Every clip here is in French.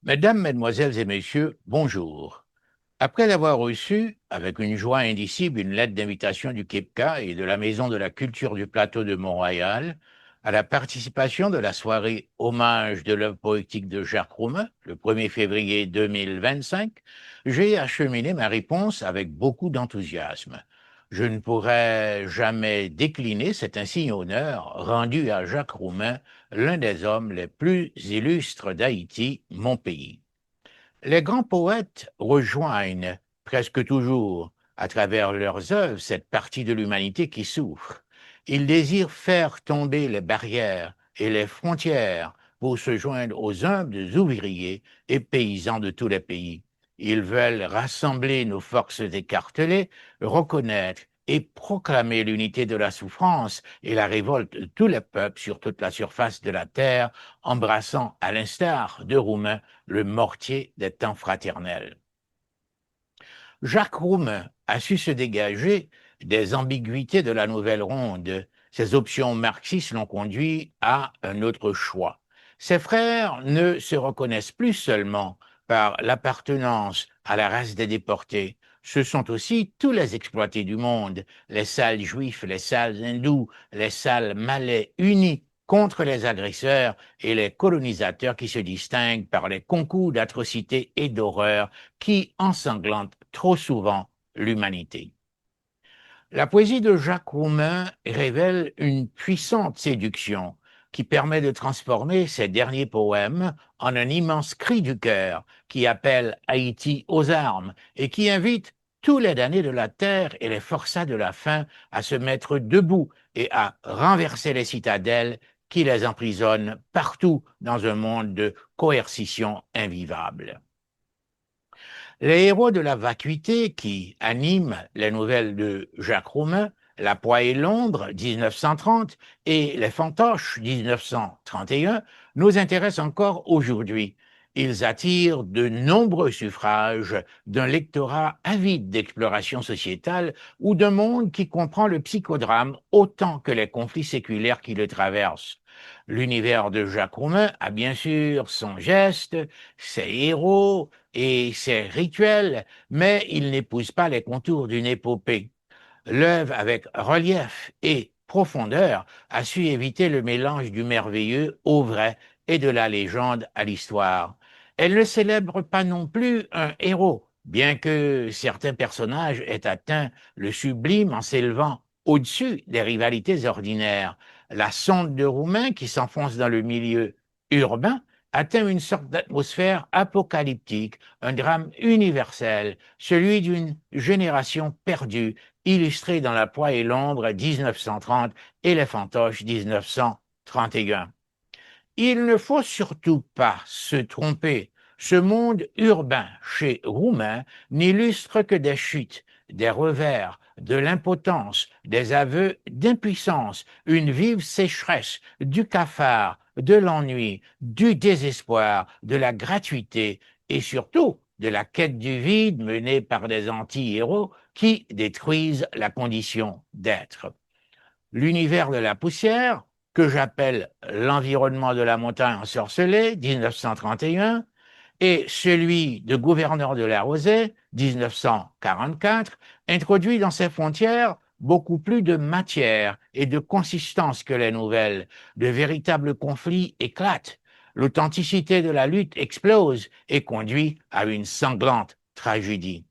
Mesdames, Mesdemoiselles et Messieurs, bonjour. Après avoir reçu, avec une joie indicible, une lettre d'invitation du KEPCA et de la Maison de la Culture du Plateau de Montréal à la participation de la soirée hommage de l'œuvre poétique de Jacques Roumain, le 1er février 2025, j'ai acheminé ma réponse avec beaucoup d'enthousiasme. Je ne pourrais jamais décliner cet insigne honneur rendu à Jacques Roumain, l'un des hommes les plus illustres d'Haïti, mon pays. Les grands poètes rejoignent presque toujours, à travers leurs œuvres, cette partie de l'humanité qui souffre. Ils désirent faire tomber les barrières et les frontières pour se joindre aux humbles ouvriers et paysans de tous les pays. Ils veulent rassembler nos forces écartelées, reconnaître et proclamer l'unité de la souffrance et la révolte de tous les peuples sur toute la surface de la terre, embrassant, à l'instar de Roumain, le mortier des temps fraternels. Jacques Roumain a su se dégager des ambiguïtés de la nouvelle ronde. Ses options marxistes l'ont conduit à un autre choix. Ses frères ne se reconnaissent plus seulement par l'appartenance à la race des déportés. Ce sont aussi tous les exploités du monde, les sales juifs, les sales hindous, les sales malais unis contre les agresseurs et les colonisateurs qui se distinguent par les concours d'atrocités et d'horreur qui ensanglantent trop souvent l'humanité. La poésie de Jacques Roumain révèle une puissante séduction qui permet de transformer ses derniers poèmes en un immense cri du cœur qui appelle Haïti aux armes et qui invite tous les damnés de la terre et les forçats de la faim à se mettre debout et à renverser les citadelles qui les emprisonnent partout dans un monde de coercition invivable. Les héros de la vacuité qui animent les nouvelles de Jacques Roumain, La Poix et l'ombre, 1930, et Les Fantoches, 1931, nous intéressent encore aujourd'hui. Ils attirent de nombreux suffrages d'un lectorat avide d'exploration sociétale ou d'un monde qui comprend le psychodrame autant que les conflits séculaires qui le traversent. L'univers de Jacques Roumain a bien sûr son geste, ses héros, et ses rituels, mais il n'épouse pas les contours d'une épopée. L'œuvre, avec relief et profondeur, a su éviter le mélange du merveilleux au vrai et de la légende à l'histoire. Elle ne célèbre pas non plus un héros, bien que certains personnages aient atteint le sublime en s'élevant au-dessus des rivalités ordinaires. La sonde de Roumain, qui s'enfonce dans le milieu urbain, atteint une sorte d'atmosphère apocalyptique, un drame universel, celui d'une génération perdue, illustré dans La Poix et l'ombre 1930 et Les Fantoches 1931. Il ne faut surtout pas se tromper. Ce monde urbain chez Roumain n'illustre que des chutes, des revers, de l'impotence, des aveux d'impuissance, une vive sécheresse, du cafard, de l'ennui, du désespoir, de la gratuité et surtout de la quête du vide menée par des anti-héros qui détruisent la condition d'être. L'univers de la poussière, que j'appelle l'environnement de la montagne ensorcelée, 1931, et celui de gouverneur de la Rosée, 1944, introduit dans ses frontières beaucoup plus de matière et de consistance que les nouvelles. De véritables conflits éclatent. L'authenticité de la lutte explose et conduit à une sanglante tragédie.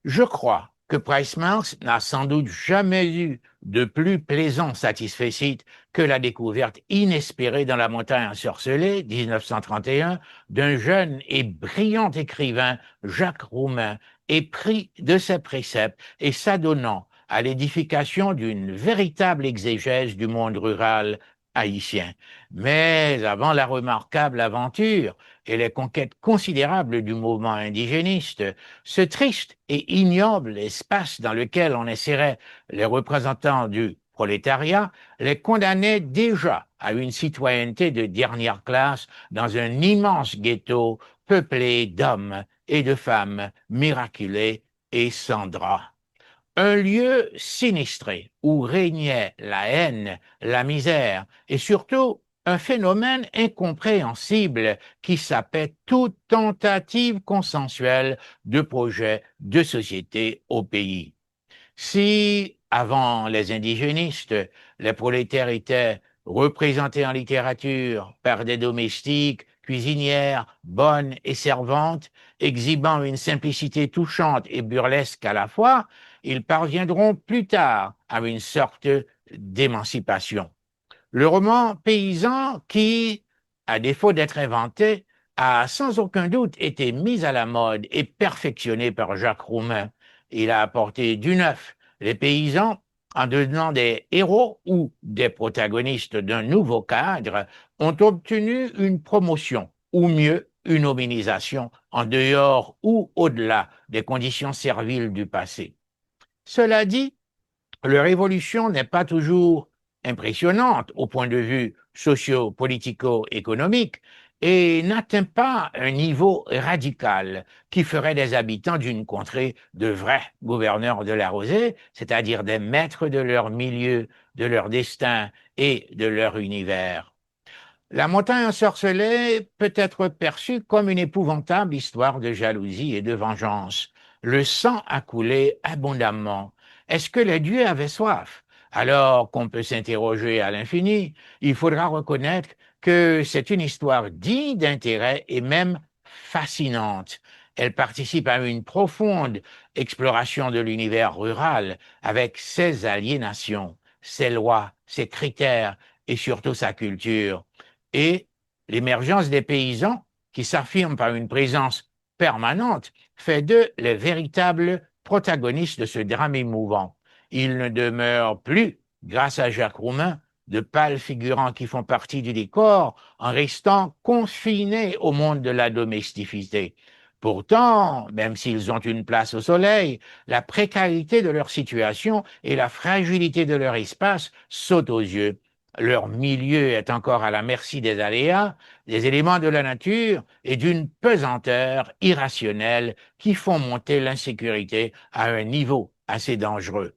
Je crois que Price Mills n'a sans doute jamais eu de plus plaisant satisfecit que la découverte inespérée dans La montagne ensorcelée, 1931, d'un jeune et brillant écrivain, Jacques Roumain, épris de ses préceptes et s'adonnant à l'édification d'une véritable exégèse du monde rural haïtien. Mais avant la remarquable aventure et les conquêtes considérables du mouvement indigéniste, ce triste et ignoble espace dans lequel on insérait les représentants du prolétariat les condamnait déjà à une citoyenneté de dernière classe dans un immense ghetto peuplé d'hommes et de femmes miraculés et sans drap. Un lieu sinistré où régnait la haine, la misère et surtout un phénomène incompréhensible qui sapait toute tentative consensuelle de projet de société au pays. Si, avant les indigénistes, les prolétaires étaient représentés en littérature par des domestiques, cuisinières, bonnes et servantes, exhibant une simplicité touchante et burlesque à la fois, ils parviendront plus tard à une sorte d'émancipation. Le roman paysan qui, à défaut d'être inventé, a sans aucun doute été mis à la mode et perfectionné par Jacques Roumain. Il a apporté du neuf. Les paysans, en devenant des héros ou des protagonistes d'un nouveau cadre, ont obtenu une promotion, ou mieux, une hominisation, en dehors ou au-delà des conditions serviles du passé. Cela dit, leur évolution n'est pas toujours impressionnante au point de vue socio-politico-économique et n'atteint pas un niveau radical qui ferait des habitants d'une contrée de vrais gouverneurs de la rosée, c'est-à-dire des maîtres de leur milieu, de leur destin et de leur univers. La montagne ensorcelée peut être perçue comme une épouvantable histoire de jalousie et de vengeance. Le sang a coulé abondamment. Est-ce que les dieux avaient soif? Alors qu'on peut s'interroger à l'infini, il faudra reconnaître que c'est une histoire digne d'intérêt et même fascinante. Elle participe à une profonde exploration de l'univers rural avec ses aliénations, ses lois, ses critères et surtout sa culture. Et l'émergence des paysans, qui s'affirment par une présence permanente, fait d'eux les véritables protagonistes de ce drame émouvant. Ils ne demeurent plus, grâce à Jacques Roumain, de pâles figurants qui font partie du décor en restant confinés au monde de la domesticité. Pourtant, même s'ils ont une place au soleil, la précarité de leur situation et la fragilité de leur espace sautent aux yeux. Leur milieu est encore à la merci des aléas, des éléments de la nature et d'une pesanteur irrationnelle qui font monter l'insécurité à un niveau assez dangereux.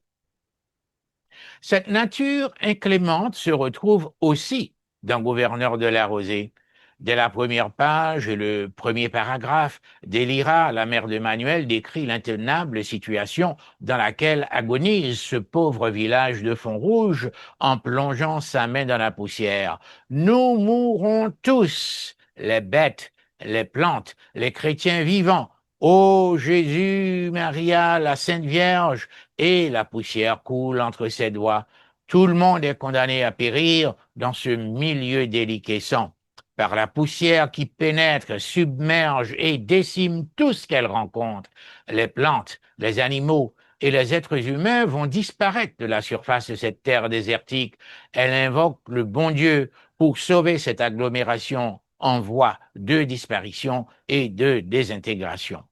Cette nature inclémente se retrouve aussi dans Gouverneur de la Rosée. Dès la première page et le premier paragraphe, Délira, la mère de Manuel, décrit l'intenable situation dans laquelle agonise ce pauvre village de Font-Rouge en plongeant sa main dans la poussière. Nous mourrons tous, les bêtes, les plantes, les chrétiens vivants. Ô Jésus, Maria, la Sainte Vierge, et la poussière coule entre ses doigts. Tout le monde est condamné à périr dans ce milieu déliquescent par la poussière qui pénètre, submerge et décime tout ce qu'elle rencontre. Les plantes, les animaux et les êtres humains vont disparaître de la surface de cette terre désertique. Elle invoque le bon Dieu pour sauver cette agglomération en voie de disparition et de désintégration.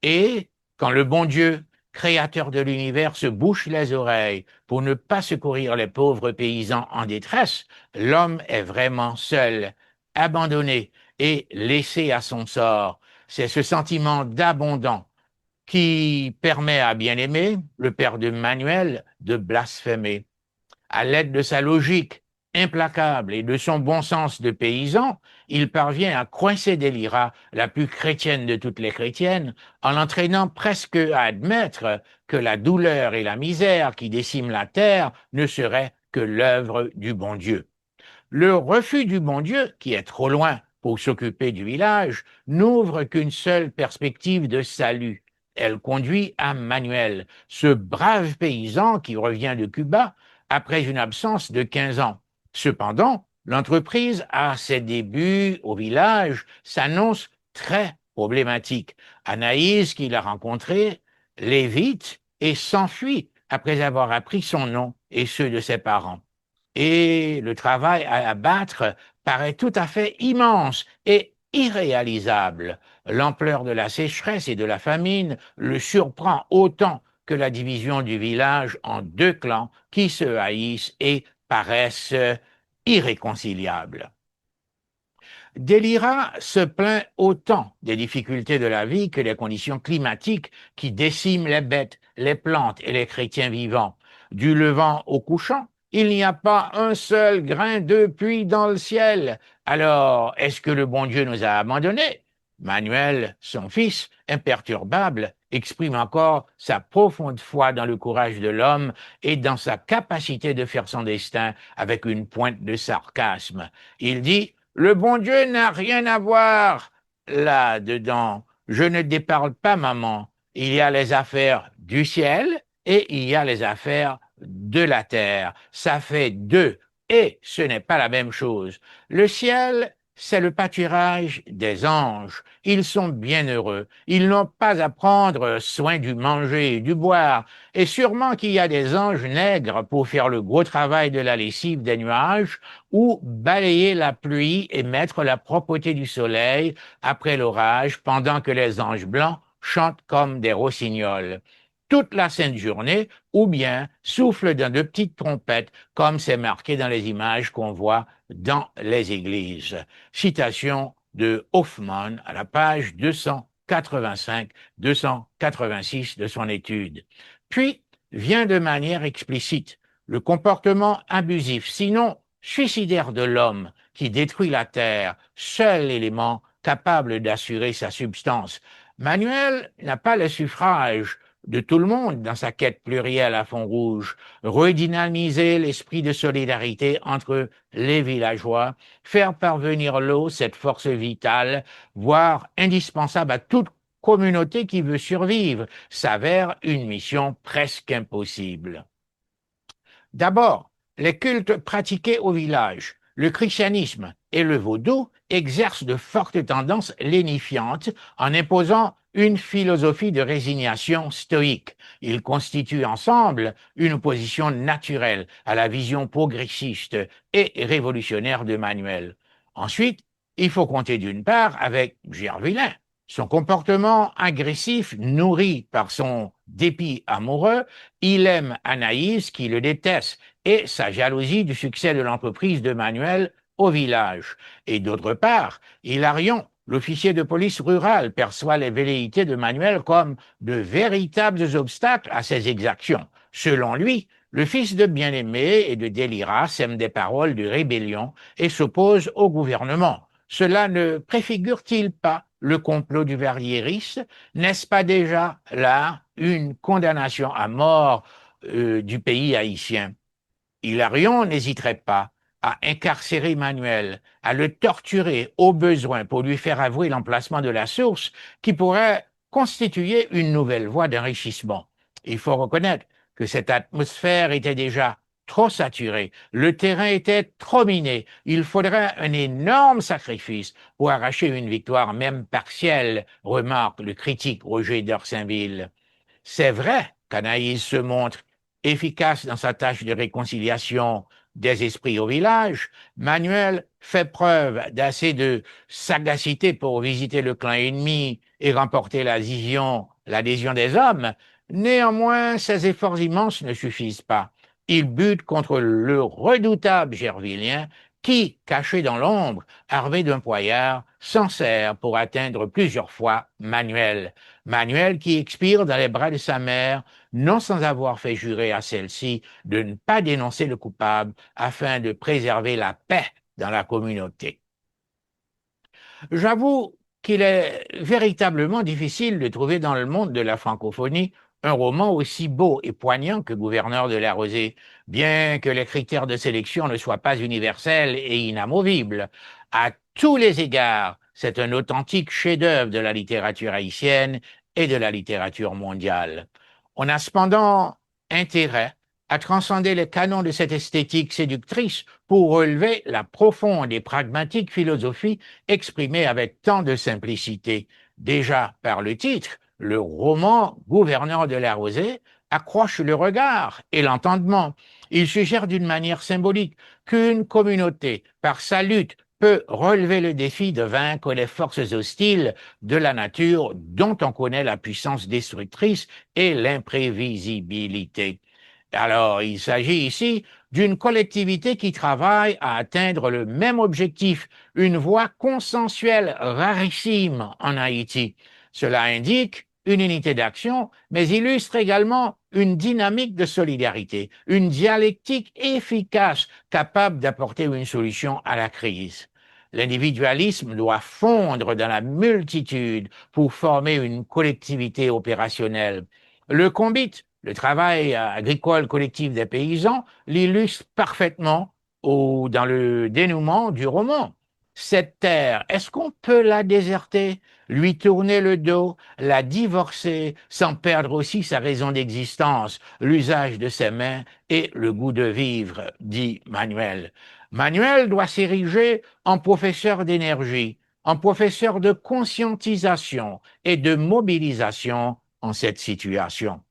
Et quand le bon Dieu, créateur de l'univers, se bouche les oreilles pour ne pas secourir les pauvres paysans en détresse, l'homme est vraiment seul, abandonné et laissé à son sort. C'est ce sentiment d'abondant qui permet à bien-aimé, le père de Manuel, de blasphémer. À l'aide de sa logique implacable et de son bon sens de paysan, il parvient à coincer Délira, la plus chrétienne de toutes les chrétiennes, en l'entraînant presque à admettre que la douleur et la misère qui déciment la terre ne seraient que l'œuvre du bon Dieu. Le refus du bon Dieu, qui est trop loin pour s'occuper du village, n'ouvre qu'une seule perspective de salut. Elle conduit à Manuel, ce brave paysan qui revient de Cuba après une absence de 15 ans. Cependant, l'entreprise, à ses débuts au village, s'annonce très problématique. Anaïs, qui l'a rencontrée, l'évite et s'enfuit après avoir appris son nom et ceux de ses parents. Et le travail à abattre paraît tout à fait immense et irréalisable. L'ampleur de la sécheresse et de la famine le surprend autant que la division du village en deux clans qui se haïssent et paraissent irréconciliables. Délira se plaint autant des difficultés de la vie que des conditions climatiques qui déciment les bêtes, les plantes et les chrétiens vivants. Du levant au couchant, Il n'y a pas un seul grain de pluie dans le ciel. Alors, est-ce que le bon Dieu nous a abandonnés? Manuel, son fils, imperturbable, exprime encore sa profonde foi dans le courage de l'homme et dans sa capacité de faire son destin avec une pointe de sarcasme. Il dit, le bon Dieu n'a rien à voir là-dedans. Je ne déparle pas, maman. Il y a les affaires du ciel et il y a les affaires de la terre. Ça fait deux et ce n'est pas la même chose. Le ciel, c'est le pâturage des anges. Ils sont bien heureux. Ils n'ont pas à prendre soin du manger et du boire. Et sûrement qu'il y a des anges nègres pour faire le gros travail de la lessive des nuages ou balayer la pluie et mettre la propreté du soleil après l'orage pendant que les anges blancs chantent comme des rossignols toute la sainte journée ou bien soufflent dans de petites trompettes comme c'est marqué dans les images qu'on voit dans les églises. Citation de Hoffman à la page 285-286 de son étude. Puis vient de manière explicite le comportement abusif, sinon suicidaire de l'homme qui détruit la terre, seul élément capable d'assurer sa substance. Manuel n'a pas le suffrage de tout le monde dans sa quête plurielle à fond rouge, redynamiser l'esprit de solidarité entre les villageois, faire parvenir l'eau, cette force vitale, voire indispensable à toute communauté qui veut survivre, s'avère une mission presque impossible. D'abord, les cultes pratiqués au village, le christianisme et le vaudou exercent de fortes tendances lénifiantes en imposant une philosophie de résignation stoïque. Ils constituent ensemble une opposition naturelle à la vision progressiste et révolutionnaire de Manuel. Ensuite, il faut compter d'une part avec Gervillain. Son comportement agressif, nourri par son dépit amoureux, il aime Anaïs qui le déteste et sa jalousie du succès de l'entreprise de Manuel au village. Et d'autre part, Hilarion, l'officier de police rural, perçoit les velléités de Manuel comme de véritables obstacles à ses exactions. Selon lui, le fils de bien-aimé et de Délira sème des paroles de rébellion et s'oppose au gouvernement. Cela ne préfigure-t-il pas le complot du verriériste? N'est-ce pas déjà là une condamnation à mort du pays haïtien? Hilarion n'hésiterait pas à incarcérer Manuel, à le torturer au besoin pour lui faire avouer l'emplacement de la source qui pourrait constituer une nouvelle voie d'enrichissement. Il faut reconnaître que cette atmosphère était déjà trop saturée, le terrain était trop miné, il faudrait un énorme sacrifice pour arracher une victoire même partielle, remarque le critique Roger d'Orsainville. C'est vrai qu'Anaïs se montre efficace dans sa tâche de réconciliation des esprits au village, Manuel fait preuve d'assez de sagacité pour visiter le clan ennemi et remporter l'adhésion des hommes. Néanmoins, ses efforts immenses ne suffisent pas. Il bute contre le redoutable Gervillien qui, caché dans l'ombre, armé d'un poignard, s'en sert pour atteindre plusieurs fois Manuel. Manuel qui expire dans les bras de sa mère, non sans avoir fait jurer à celle-ci de ne pas dénoncer le coupable afin de préserver la paix dans la communauté. J'avoue qu'il est véritablement difficile de trouver dans le monde de la francophonie un roman aussi beau et poignant que Gouverneur de la Rosée, bien que les critères de sélection ne soient pas universels et inamovibles. À tous les égards, c'est un authentique chef-d'œuvre de la littérature haïtienne et de la littérature mondiale. On a cependant intérêt à transcender les canons de cette esthétique séductrice pour relever la profonde et pragmatique philosophie exprimée avec tant de simplicité. Déjà par le titre, le roman Gouverneur de la Rosée accroche le regard et l'entendement. Il suggère d'une manière symbolique qu'une communauté, par sa lutte, peut relever le défi de vaincre les forces hostiles de la nature dont on connaît la puissance destructrice et l'imprévisibilité. Alors, il s'agit ici d'une collectivité qui travaille à atteindre le même objectif, une voie consensuelle rarissime en Haïti. Cela indique une unité d'action, mais illustre également une dynamique de solidarité, une dialectique efficace capable d'apporter une solution à la crise. L'individualisme doit fondre dans la multitude pour former une collectivité opérationnelle. Le COMBIT, le travail agricole collectif des paysans, l'illustre parfaitement dans le dénouement du roman. Cette terre, est-ce qu'on peut la déserter, lui tourner le dos, la divorcer, sans perdre aussi sa raison d'existence, l'usage de ses mains et le goût de vivre, dit Manuel. Manuel doit s'ériger en professeur d'énergie, en professeur de conscientisation et de mobilisation en cette situation.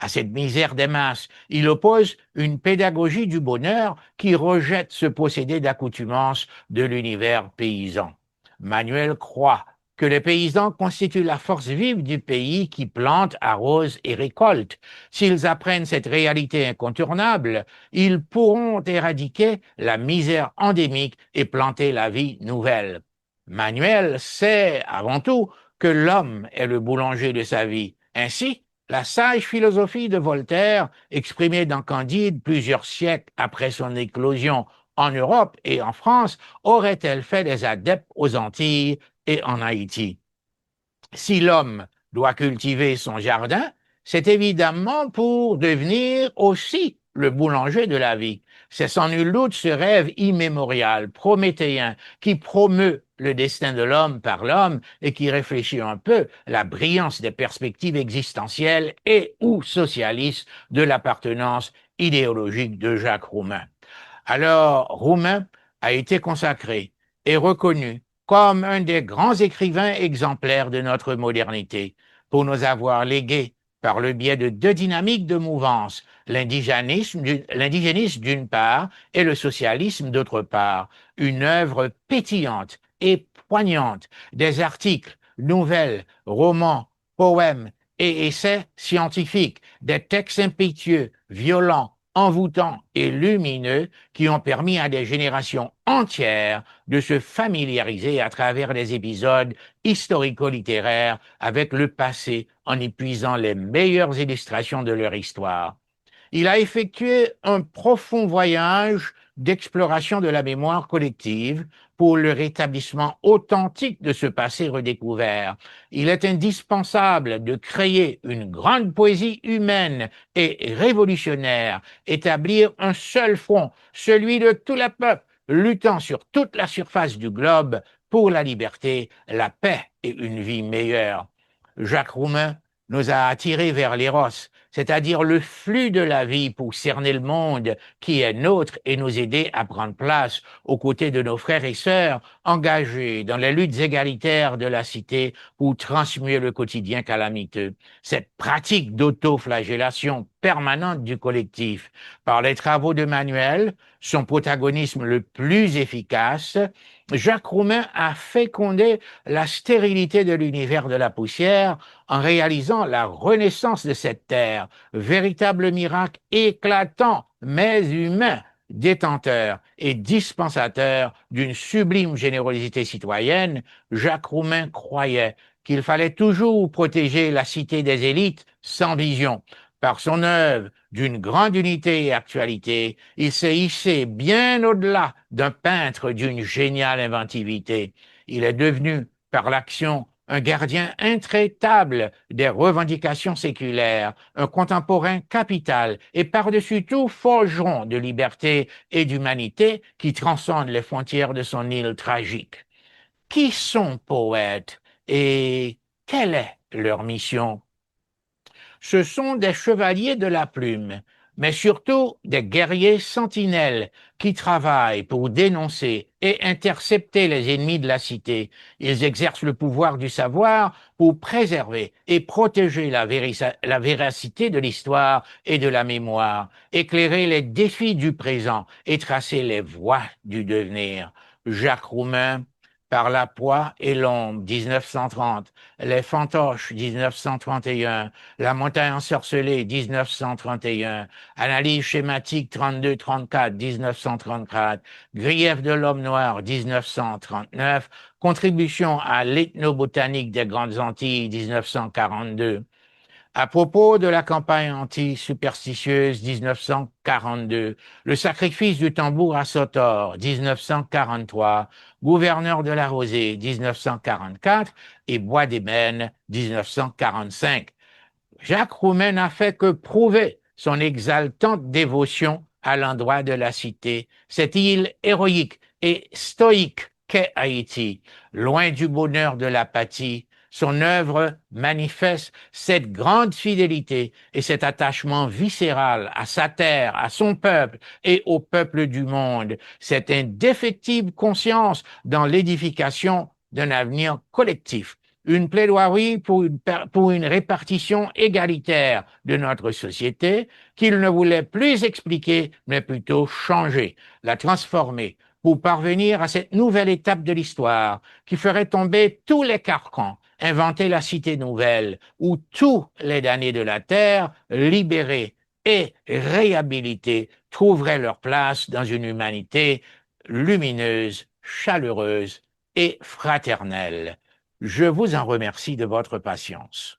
À cette misère des masses, il oppose une pédagogie du bonheur qui rejette ce procédé d'accoutumance de l'univers paysan. Manuel croit que les paysans constituent la force vive du pays qui plante, arrose et récolte. S'ils apprennent cette réalité incontournable, ils pourront éradiquer la misère endémique et planter la vie nouvelle. Manuel sait avant tout que l'homme est le boulanger de sa vie. Ainsi, la sage philosophie de Voltaire, exprimée dans Candide plusieurs siècles après son éclosion en Europe et en France, aurait-elle fait des adeptes aux Antilles et en Haïti? Si l'homme doit cultiver son jardin, c'est évidemment pour devenir aussi le boulanger de la vie. C'est sans nul doute ce rêve immémorial, prométhéen, qui promeut le destin de l'homme par l'homme et qui réfléchit un peu la brillance des perspectives existentielles et ou socialistes de l'appartenance idéologique de Jacques Roumain. Alors, Roumain a été consacré et reconnu comme un des grands écrivains exemplaires de notre modernité, pour nous avoir légué, par le biais de deux dynamiques de mouvance, l'indigénisme d'une part et le socialisme d'autre part, une œuvre pétillante et poignante, des articles, nouvelles, romans, poèmes et essais scientifiques, des textes impétueux, violents, envoûtants et lumineux qui ont permis à des générations entières de se familiariser à travers des épisodes historico-littéraires avec le passé en épuisant les meilleures illustrations de leur histoire. Il a effectué un profond voyage d'exploration de la mémoire collective pour le rétablissement authentique de ce passé redécouvert. Il est indispensable de créer une grande poésie humaine et révolutionnaire, établir un seul front, celui de tous les peuples, luttant sur toute la surface du globe pour la liberté, la paix et une vie meilleure. Jacques Roumain nous a attirés vers l'éros, c'est-à-dire le flux de la vie pour cerner le monde qui est nôtre et nous aider à prendre place aux côtés de nos frères et sœurs engagés dans les luttes égalitaires de la cité pour transmuer le quotidien calamiteux. Cette pratique d'autoflagellation permanente du collectif, par les travaux de Manuel, son protagonisme le plus efficace, Jacques Roumain a fécondé la stérilité de l'univers de la poussière en réalisant la renaissance de cette terre, véritable miracle éclatant mais humain, détenteur et dispensateur d'une sublime générosité citoyenne. Jacques Roumain croyait qu'il fallait toujours protéger la cité des élites sans vision. Par son œuvre d'une grande unité et actualité, il s'est hissé bien au-delà d'un peintre d'une géniale inventivité. Il est devenu, par l'action, un gardien intraitable des revendications séculaires, un contemporain capital et par-dessus tout forgeron de liberté et d'humanité qui transcende les frontières de son île tragique. Qui sont poètes et quelle est leur mission? Ce sont des chevaliers de la plume, mais surtout des guerriers sentinelles qui travaillent pour dénoncer et intercepter les ennemis de la cité. Ils exercent le pouvoir du savoir pour préserver et protéger la véracité de l'histoire et de la mémoire, éclairer les défis du présent et tracer les voies du devenir. Jacques Roumain, Par la poix et l'ombre, 1930, Les fantoches, 1931, La montagne ensorcelée, 1931, Analyse schématique 32-34, 1934, Grief de l'homme noir, 1939, Contribution à l'ethnobotanique des Grandes Antilles, 1942. À propos de la campagne anti-superstitieuse 1942, le sacrifice du tambour à Sotor 1943, gouverneur de la Rosée 1944 et Bois d'Ébène 1945. Jacques Roumain n'a fait que prouver son exaltante dévotion à l'endroit de la cité, cette île héroïque et stoïque qu'est Haïti, loin du bonheur de l'apathie. Son œuvre manifeste cette grande fidélité et cet attachement viscéral à sa terre, à son peuple et au peuple du monde, cette indéfectible conscience dans l'édification d'un avenir collectif, une plaidoirie pour une répartition égalitaire de notre société qu'il ne voulait plus expliquer, mais plutôt changer, la transformer, pour parvenir à cette nouvelle étape de l'histoire qui ferait tomber tous les carcans, inventer la cité nouvelle, où tous les damnés de la terre, libérés et réhabilités, trouveraient leur place dans une humanité lumineuse, chaleureuse et fraternelle. Je vous en remercie de votre patience.